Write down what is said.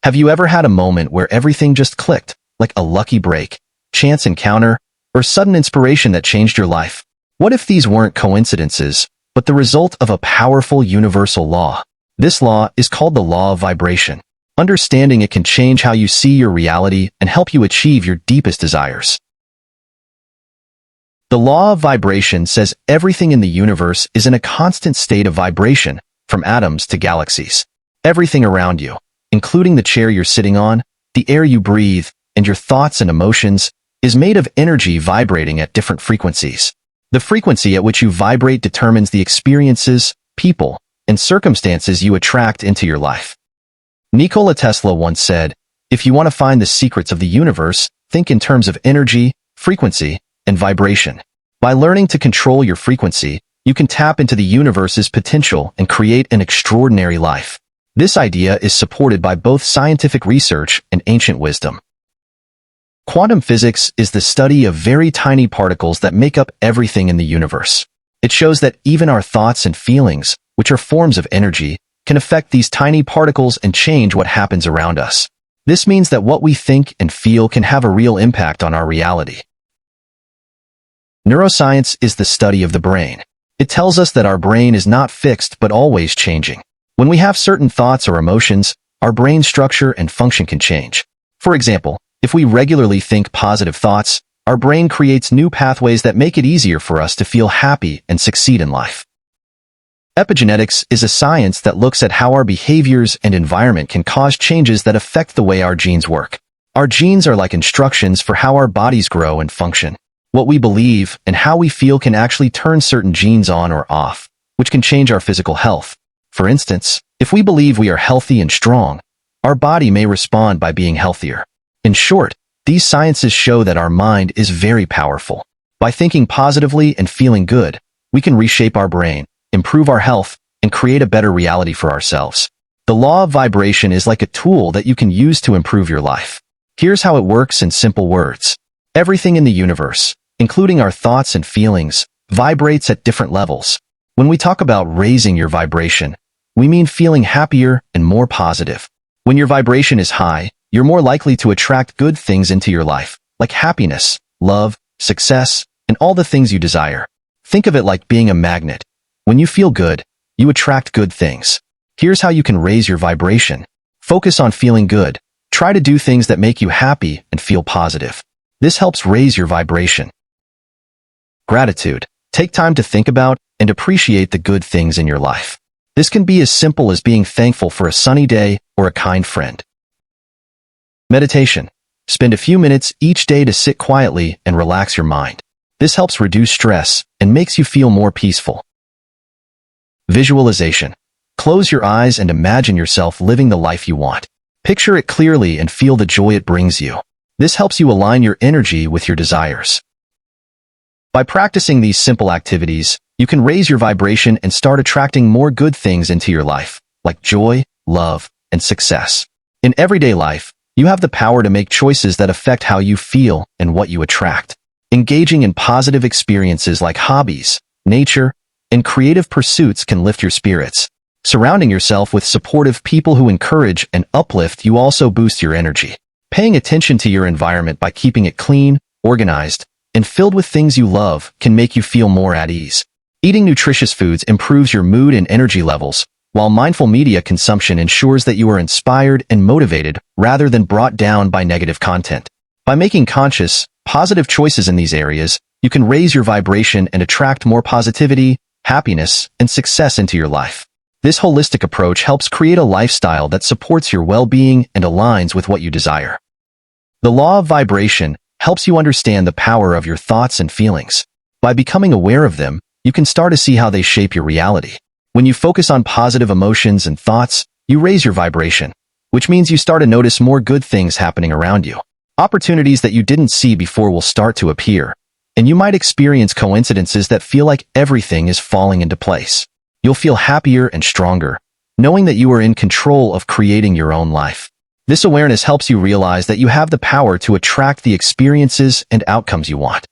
Have you ever had a moment where everything just clicked, like a lucky break, chance encounter, or sudden inspiration that changed your life? What if these weren't coincidences, but the result of a powerful universal law? This law is called the law of vibration. Understanding it can change how you see your reality and help you achieve your deepest desires. The law of vibration says everything in the universe is in a constant state of vibration, from atoms to galaxies. Everything around you, including the chair you're sitting on, the air you breathe, and your thoughts and emotions, is made of energy vibrating at different frequencies. The frequency at which you vibrate determines the experiences, people, and circumstances you attract into your life. Nikola Tesla once said, "If you want to find the secrets of the universe, think in terms of energy, frequency, and vibration." By learning to control your frequency, you can tap into the universe's potential and create an extraordinary life. This idea is supported by both scientific research and ancient wisdom. Quantum physics is the study of very tiny particles that make up everything in the universe. It shows that even our thoughts and feelings, which are forms of energy, can affect these tiny particles and change what happens around us. This means that what we think and feel can have a real impact on our reality. Neuroscience is the study of the brain. It tells us that our brain is not fixed but always changing. When we have certain thoughts or emotions, our brain structure and function can change. For example, if we regularly think positive thoughts, our brain creates new pathways that make it easier for us to feel happy and succeed in life. Epigenetics is a science that looks at how our behaviors and environment can cause changes that affect the way our genes work. Our genes are like instructions for how our bodies grow and function. What we believe and how we feel can actually turn certain genes on or off, which can change our physical health. For instance, if we believe we are healthy and strong, our body may respond by being healthier. In short, these sciences show that our mind is very powerful. By thinking positively and feeling good, we can reshape our brain, improve our health, and create a better reality for ourselves. The law of vibration is like a tool that you can use to improve your life. Here's how it works in simple words. Everything in the universe, including our thoughts and feelings, vibrates at different levels. When we talk about raising your vibration, we mean feeling happier and more positive. When your vibration is high, you're more likely to attract good things into your life, like happiness, love, success, and all the things you desire. Think of it like being a magnet. When you feel good, you attract good things. Here's how you can raise your vibration. Focus on feeling good. Try to do things that make you happy and feel positive. This helps raise your vibration. Gratitude. Take time to think about and appreciate the good things in your life. This can be as simple as being thankful for a sunny day or a kind friend. Meditation. Spend a few minutes each day to sit quietly and relax your mind. This helps reduce stress and makes you feel more peaceful. Visualization. Close your eyes and imagine yourself living the life you want. Picture it clearly and feel the joy it brings you. This helps you align your energy with your desires. By practicing these simple activities, you can raise your vibration and start attracting more good things into your life, like joy, love, and success. In everyday life, you have the power to make choices that affect how you feel and what you attract. Engaging in positive experiences like hobbies, nature, and creative pursuits can lift your spirits. Surrounding yourself with supportive people who encourage and uplift you also boosts your energy. Paying attention to your environment by keeping it clean, organized, and filled with things you love can make you feel more at ease. Eating nutritious foods improves your mood and energy levels, while mindful media consumption ensures that you are inspired and motivated rather than brought down by negative content. By making conscious, positive choices in these areas, you can raise your vibration and attract more positivity, happiness, and success into your life. This holistic approach helps create a lifestyle that supports your well-being and aligns with what you desire. The law of vibration helps you understand the power of your thoughts and feelings. By becoming aware of them, you can start to see how they shape your reality. When you focus on positive emotions and thoughts, you raise your vibration, which means you start to notice more good things happening around you. Opportunities that you didn't see before will start to appear, and you might experience coincidences that feel like everything is falling into place. You'll feel happier and stronger, knowing that you are in control of creating your own life. This awareness helps you realize that you have the power to attract the experiences and outcomes you want.